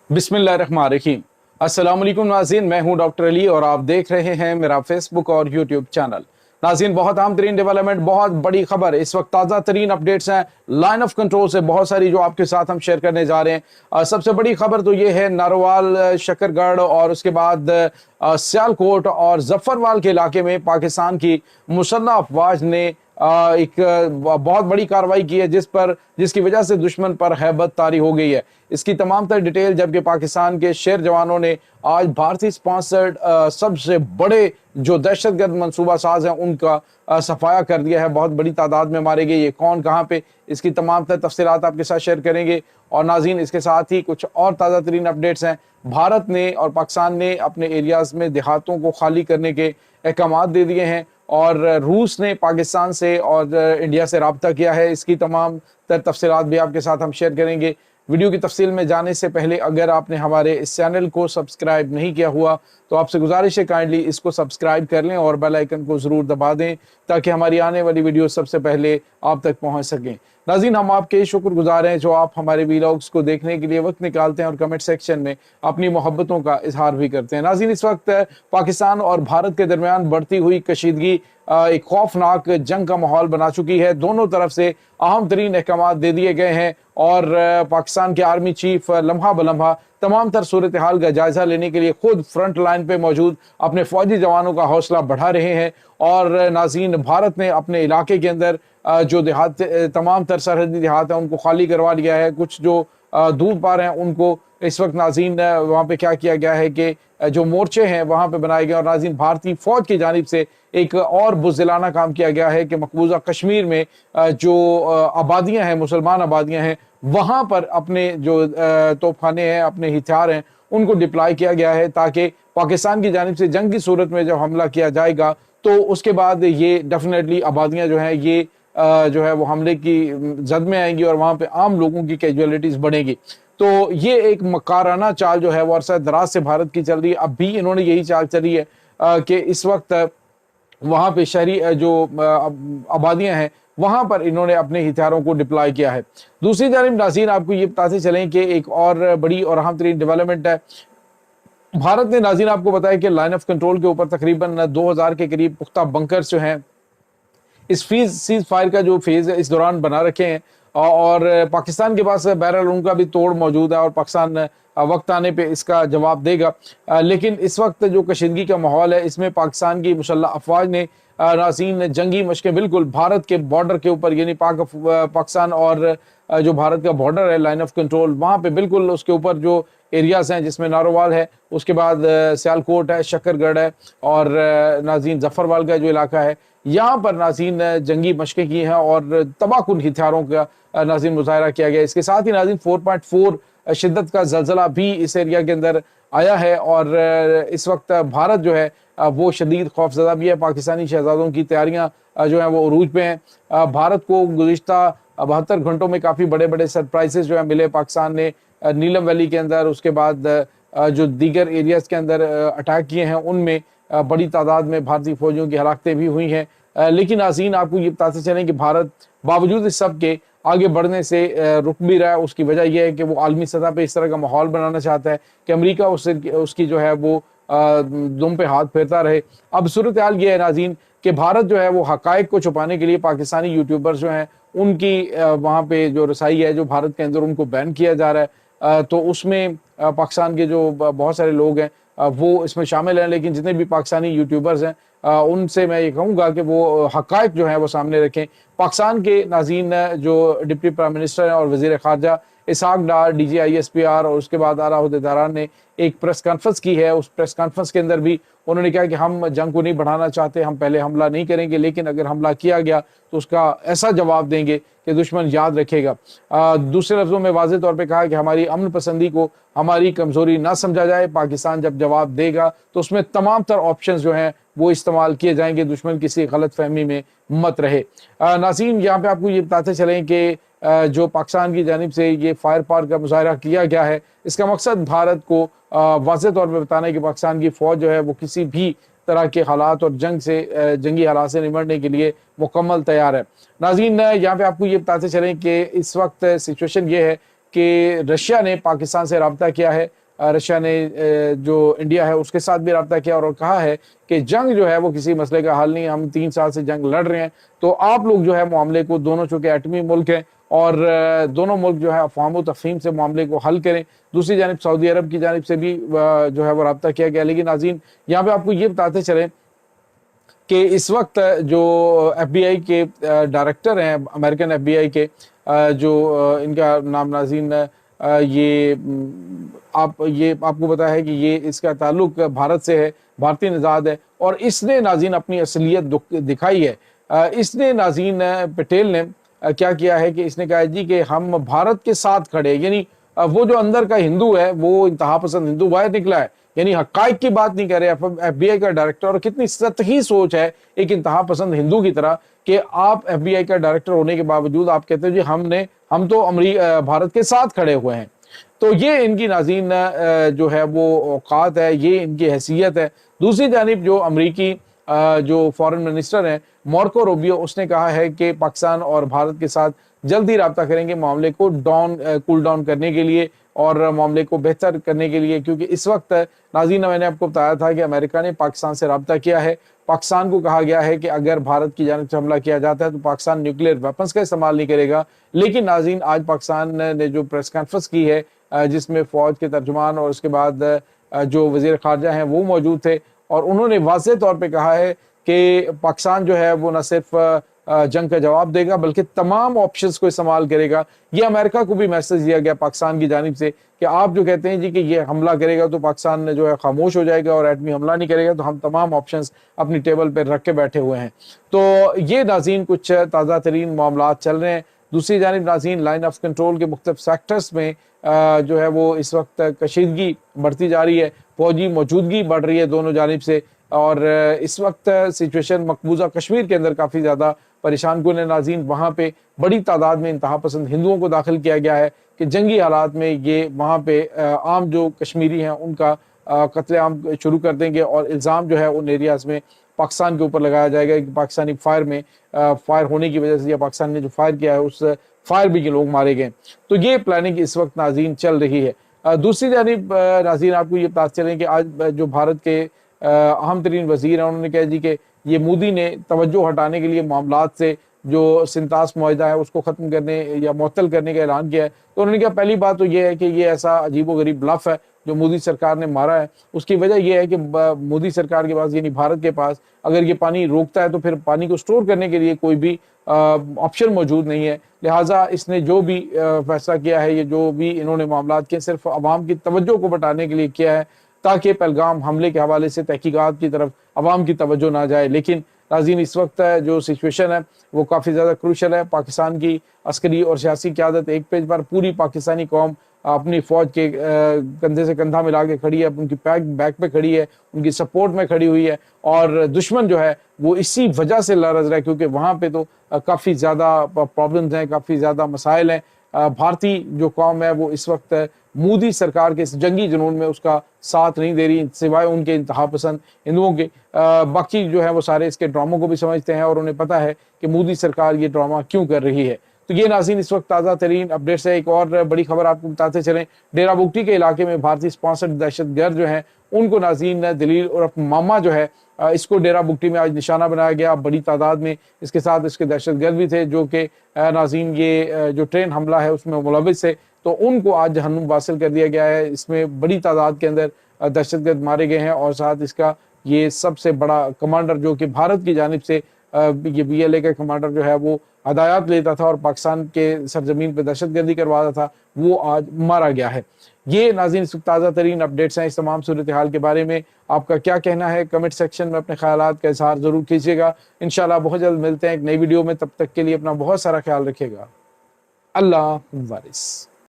बिस्मिल्लाहिर्रहमानिर्रहीम। अस्सलाम वालेकुम नाज़रीन, मैं हूं डॉक्टर अली और आप देख रहे हैं मेरा फेसबुक और यूट्यूब चैनल। नाज़रीन, बहुत अहम तरीन डेवलपमेंट, बहुत बड़ी खबर, इस वक्त ताज़ा तरीन अपडेट्स हैं लाइन ऑफ कंट्रोल से बहुत सारी जो आपके साथ हम शेयर करने जा रहे हैं। सबसे बड़ी खबर तो ये है नारोवाल, शकरगढ़ और उसके बाद सियालकोट और जफरवाल के इलाके में पाकिस्तान की मुसल्लह अफवाज ने एक बहुत बड़ी कार्रवाई की है जिसकी वजह से दुश्मन पर हैबत तारी हो गई है। इसकी तमाम तर डिटेल जबकि पाकिस्तान के शेर जवानों ने आज भारतीय स्पॉन्सर्ड सबसे बड़े जो दहशतगर्द मंसूबा साज हैं उनका सफाया कर दिया है। बहुत बड़ी तादाद में मारे गए, ये कौन कहाँ पे, इसकी तमाम तर तफसीलात आपके साथ शेयर करेंगे। और नाज़रीन, इसके साथ ही कुछ और ताज़ा तरीन अपडेट्स हैं। भारत ने और पाकिस्तान ने अपने एरियाज़ में देहातों को खाली करने के अहकाम दे दिए हैं और रूस ने पाकिस्तान से और इंडिया से रब्ता किया है। इसकी तमाम तर तफसीलात भी आपके साथ हम शेयर करेंगे। वीडियो की तफसील में जाने से पहले अगर आपने हमारे इस चैनल को सब्सक्राइब नहीं किया हुआ तो आपसे गुजारिश है काइंडली इसको सब्सक्राइब कर लें और बेल आइकन को ज़रूर दबा दें ताकि हमारी आने वाली वीडियो सबसे पहले आप तक पहुंच सकें। नाज़रीन, हम आपके शुक्रगुजार हैं जो आप हमारे वीलॉग्स को देखने के लिए वक्त निकालते हैं और कमेंट सेक्शन में अपनी मोहब्बतों का इजहार भी करते हैं। नाज़रीन, इस वक्त पाकिस्तान और भारत के दरमियान बढ़ती हुई कशीदगी एक खौफनाक जंग का माहौल बना चुकी है। दोनों तरफ से अहम तरीन अहकाम दे दिए गए हैं और पाकिस्तान के आर्मी चीफ लम्हा बलम्हा तमाम तर सूरत हाल का जायजा लेने के लिए खुद फ्रंट लाइन पे मौजूद अपने फौजी जवानों का हौसला बढ़ा रहे हैं। और नाज़रीन, भारत ने अपने इलाके के अंदर जो देहात, तमाम तर सरहदी देहात हैं उनको खाली करवा लिया है। कुछ जो दूर पार हैं उनको इस वक्त नाज़रीन वहाँ पे क्या किया गया है कि जो मोर्चे हैं वहाँ पे बनाए गए और नाज़रीन भारतीय फौज की जानिब से एक और बुज़दिलाना काम किया गया है कि मकबूजा कश्मीर में जो आबादियाँ हैं, मुसलमान आबादियाँ हैं, वहाँ पर अपने जो तोपखाने हैं, अपने हथियार हैं, उनको डिप्लॉय किया गया है ताकि पाकिस्तान की जानिब से जंग की सूरत में जब हमला किया जाएगा तो उसके बाद ये डेफिनेटली आबादियाँ जो हैं ये जो है वो हमले की जद में आएंगी और वहाँ पे आम लोगों की कैजुअलिटीज़ बढ़ेगी। तो ये एक मकाराना चाल जो है वो अरसा दराज से भारत की चल रही है। अब भी इन्होंने यही चाल चली है कि इस वक्त वहाँ पे शहरी जो आबादियाँ हैं वहाँ पर इन्होंने अपने हथियारों को डिप्लॉय किया है। दूसरी जानिब नाज़रीन, आपको ये बताते चलें कि एक और बड़ी और अहम तरीन डेवलपमेंट है। भारत ने नाज़रीन आपको बताया कि लाइन ऑफ कंट्रोल के ऊपर तकरीबन 2000 के करीब पुख्ता बंकर्स जो हैं इस सीज फायर का जो फेज़ है इस दौरान बना रखे हैं और पाकिस्तान के पास बहरहाल उनका भी तोड़ मौजूद है और पाकिस्तान वक्त आने पे इसका जवाब देगा। लेकिन इस वक्त जो कशीदगी का माहौल है इसमें पाकिस्तान की मुसल्लह अफवाज ने नाज़रीन जंगी मशकें बिल्कुल भारत के बॉर्डर के ऊपर यानी पाकिस्तान और जो भारत का बॉर्डर है लाइन ऑफ कंट्रोल वहाँ पे बिल्कुल उसके ऊपर जो एरियाज़ हैं जिसमें नारोवाल है, उसके बाद सियालकोट है, शकरगढ़ है और नाज़रीन जफरवाल का जो इलाका है यहाँ पर नाज़रीन जंगी मशकें की हैं और तबाहकुन हथियारों का नाज़रीन मुजाहरा किया गया। इसके साथ ही नाज़रीन 4.4 शिद्दत का ज़लज़ला भी इस एरिया के अंदर आया है और इस वक्त भारत जो है वो शदीद खौफज़दा भी है। पाकिस्तानी शहजादों की तैयारियाँ जो हैं वो उरूज पे हैं। भारत को गुज़िश्ता 72 घंटों में काफ़ी बड़े बड़े सरप्राइजेस जो है मिले। पाकिस्तान ने नीलम वैली के अंदर, उसके बाद जो दीगर एरियाज़ के अंदर अटैक किए हैं उनमें बड़ी तादाद में भारतीय फौजियों की हलाकतें भी हुई हैं। लेकिन नाज़रीन आपको ये बताते चलें कि भारत बावजूद इस सब के आगे बढ़ने से रुक भी रहा है। उसकी वजह यह है कि वो आलमी सतह पे इस तरह का माहौल बनाना चाहता है कि अमेरिका उसकी जो है वो दुम पे हाथ फेरता रहे। अब सूरत हाल ये है नाज़रीन कि भारत जो है वो हकायक को छुपाने के लिए पाकिस्तानी यूट्यूबर्स जो हैं उनकी वहाँ पे जो रसाई है जो भारत के अंदर उनको बैन किया जा रहा है। तो उसमें पाकिस्तान के जो बहुत सारे लोग हैं वो इसमें शामिल हैं। लेकिन जितने भी पाकिस्तानी यूट्यूबर्स हैं उनसे मैं ये कहूँगा कि वो हकायक जो है वो सामने रखें। पाकिस्तान के नाज़रीन जो डिप्टी प्राइम मिनिस्टर हैं और वज़ीर ख़ारजा इसहाक डार, DGISPR और उसके बाद आला अहदेदारान ने एक प्रेस कॉन्फ्रेंस की है। उस प्रेस कॉन्फ्रेंस के अंदर भी उन्होंने कहा कि हम जंग को नहीं बढ़ाना चाहते, हम पहले हमला नहीं करेंगे, लेकिन अगर हमला किया गया तो उसका ऐसा जवाब देंगे कि दुश्मन याद रखेगा। दूसरे लफ्ज़ों में वाज़ेह तौर पे कहा कि हमारी अमन पसंदी को हमारी कमज़ोरी ना समझा जाए। पाकिस्तान जब जवाब देगा तो उसमें तमाम तर ऑप्शंस जो हैं वो इस्तेमाल किए जाएंगे, दुश्मन किसी गलत फहमी में मत रहे। नाज़रीन, यहाँ पे आपको ये बताते चलें कि जो पाकिस्तान की जानिब से ये फायर पावर का मुजाहरा किया गया है इसका मकसद भारत को वाज़ेह तौर पर बताना है कि पाकिस्तान की फ़ौज जो है वो किसी भी तरह के हालात और जंगी हालात से निपटने के लिए मुकम्मल तैयार है। नाज़रीन, यहाँ पे आपको ये बताते चलें कि इस वक्त सिचुएशन ये है کہ रशिया ने पाकिस्तान से रब्ता किया है। रशिया ने जो इंडिया है उसके साथ भी रब्ता किया और कहा है कि जंग जो है वो किसी मसले का हल नहीं, हम 3 साल से जंग लड़ रहे हैं, तो आप लोग जो है मामले को, दोनों चूंकि एटमी मुल्क हैं और दोनों मुल्क जो है अफ़वाम व तफ़हीम से मामले को हल करें। दूसरी जानिब सऊदी अरब की जानिब से भी जो है वो रब्ता किया गया। लेकिन नाज़रीन यहाँ पे आपको ये बताते चलें कि इस वक्त जो FBI के डायरेक्टर हैं, अमेरिकन FBI के, जो इनका नाम नाज़रीन ये आपको पता है कि ये इसका ताल्लुक भारत से है, भारतीय निज़ाद है, और इसने नाज़रीन अपनी असलियत दिखाई है। इसने नाज़रीन पटेल ने क्या किया है कि इसने कहा जी कि हम भारत के साथ खड़े, यानी वो जो अंदर का हिंदू है वो इंतहा पसंद हिंदू बाहर निकला है, यानी हक़ाइक़ की बात नहीं कर रहे FBI का डायरेक्टर। और कितनी सतही सोच है एक इंतहा पसंद हिंदू की तरह कि आप FBI का डायरेक्टर होने के बावजूद आप कहते हो जी हम तो भारत के साथ खड़े हुए हैं। तो ये इनकी नाज़रीन जो है वो औकात है, ये इनकी हैसियत है। दूसरी जानिब जो अमरीकी जो फॉरेन मिनिस्टर हैं मार्को रूबियो, उसने कहा है कि पाकिस्तान और भारत के साथ जल्दी रब्ता करेंगे मामले को कूल डाउन करने के लिए और मामले को बेहतर करने के लिए, क्योंकि इस वक्त नाज़रीन मैंने आपको बताया था कि अमेरिका ने पाकिस्तान से रब्ता किया है। पाकिस्तान को कहा गया है कि अगर भारत की जानिब से हमला किया जाता है तो पाकिस्तान न्यूक्लियर वेपन्स का इस्तेमाल नहीं करेगा। लेकिन नाज़रीन आज पाकिस्तान ने जो प्रेस कॉन्फ्रेंस की है जिसमें फ़ौज के तर्जुमान और उसके बाद जो वज़ीर ख़ारजा हैं वो मौजूद थे, और उन्होंने वाज़ेह तौर पे कहा है कि पाकिस्तान जो है वो न सिर्फ जंग का जवाब देगा बल्कि तमाम ऑप्शंस को इस्तेमाल करेगा। ये अमेरिका को भी मैसेज दिया गया पाकिस्तान की जानिब से कि आप जो कहते हैं जी कि ये हमला करेगा तो पाकिस्तान जो है खामोश हो जाएगा और एटमी हमला नहीं करेगा, तो हम तमाम ऑप्शंस अपनी टेबल पर रख के बैठे हुए हैं। तो ये नाज़रीन कुछ ताज़ा तरीन मामलात चल रहे हैं। दूसरी जानिब नाज़रीन लाइन ऑफ कंट्रोल के मुख्तलिफ सेक्टर्स में जो है वो इस वक्त कशीदगी बढ़ती जा रही है, फौजी मौजूदगी बढ़ रही है दोनों जानिब से, और इस वक्त सिचुएशन मकबूजा कश्मीर के अंदर काफ़ी ज़्यादा परेशान कुन है नाज़रीन। वहाँ पे बड़ी तादाद में इंतहा पसंद हिंदुओं को दाखिल किया गया है कि जंगी हालात में ये वहाँ पे आम जो कश्मीरी हैं उनका कत्लेआम शुरू कर देंगे, और इल्ज़ाम जो है उन एरियाज़ में पाकिस्तान के ऊपर लगाया जाएगा कि पाकिस्तानी फायर में फायर होने की वजह से या पाकिस्तान ने जो फायर किया है उस फायर भी के लोग मारे गए। तो ये प्लानिंग इस वक्त नाज़रीन चल रही है। दूसरी जानिब नाज़रीन आपको ये पता चलें कि आज जो भारत के अहम तरीन वज़ीर हैं उन्होंने कहा जी कि ये मोदी ने तवज्जो हटाने के लिए मामलात से जो सिंतास मुआहिदा है उसको ख़त्म करने या मुअत्तल करने का ऐलान किया है। तो उन्होंने कहा पहली बात तो ये है कि ये ऐसा अजीब व गरीब ब्लफ है जो मोदी सरकार ने मारा है। उसकी वजह यह है कि मोदी सरकार के पास यानी भारत के पास अगर ये पानी रोकता है तो फिर पानी को स्टोर करने के लिए कोई भी ऑप्शन मौजूद नहीं है। लिहाजा इसने जो भी फैसला किया है, ये जो भी इन्होंने मामलात किए, सिर्फ अवाम की तवज्जो को बटाने के लिए किया है ताकि पहलगाम हमले के हवाले से तहकीकात की तरफ अवाम की तवज्जो ना जाए। लेकिन नाज़रीन इस वक्त जो सिचुएशन है वो काफ़ी ज़्यादा क्रूशल है। पाकिस्तान की अस्करी और सियासी क़यादत एक पेज पर, पूरी पाकिस्तानी कौम अपनी फ़ौज के कंधे से कंधा मिला के खड़ी है, उनकी बैक पे खड़ी है, उनकी सपोर्ट में खड़ी हुई है, और दुश्मन जो है वो इसी वजह से लरज़ रहा है क्योंकि वहाँ पे तो काफ़ी ज़्यादा प्रॉब्लम्स हैं, काफ़ी ज़्यादा मसाइल हैं। भारतीय जो कौम है वो इस वक्त मोदी सरकार के इस जंगी जुनून में उसका साथ नहीं दे रही, सिवाय उनके इंतहा पसंद हिंदुओं के। बाकी जो है वो सारे इसके ड्रामों को भी समझते हैं और उन्हें पता है कि मोदी सरकार ये ड्रामा क्यों कर रही है। तो ये नाज़रीन इस वक्त ताज़ा तरीन अपडेट्स है। एक और बड़ी खबर आपको बताते चलें, डेरा बुगटी के इलाके में भारतीय स्पॉन्सर्ड दहशतगर्द जो हैं उनको नाज़रीन दलील और मामा जो है इसको डेरा बुगटी में आज निशाना बनाया गया। बड़ी तादाद में इसके साथ इसके दहशतगर्द भी थे जो कि नाज़रीन ये जो ट्रेन हमला है उसमें मुलविस है, तो उनको आज जहन्नुम वासिल कर दिया गया है। इसमें बड़ी तादाद के अंदर दहशतगर्द मारे गए हैं और साथ इसका ये सबसे बड़ा कमांडर जो कि भारत की जानिब से ये BLA का कमांडर जो है वो हदायत लेता था और पाकिस्तान के सरजमीन पर दहशतगर्दी करवाता था, वो आज मारा गया है। ये नाज़रीन ताज़ा तरीन अपडेट्स हैं। इस तमाम सूरत हाल के बारे में आपका क्या कहना है, कमेंट सेक्शन में अपने ख्यालात का इजहार ज़रूर कीजिएगा। इंशाल्लाह बहुत जल्द मिलते हैं एक नई वीडियो में, तब तक के लिए अपना बहुत सारा ख्याल रखिएगा। अल्लाह वारिस।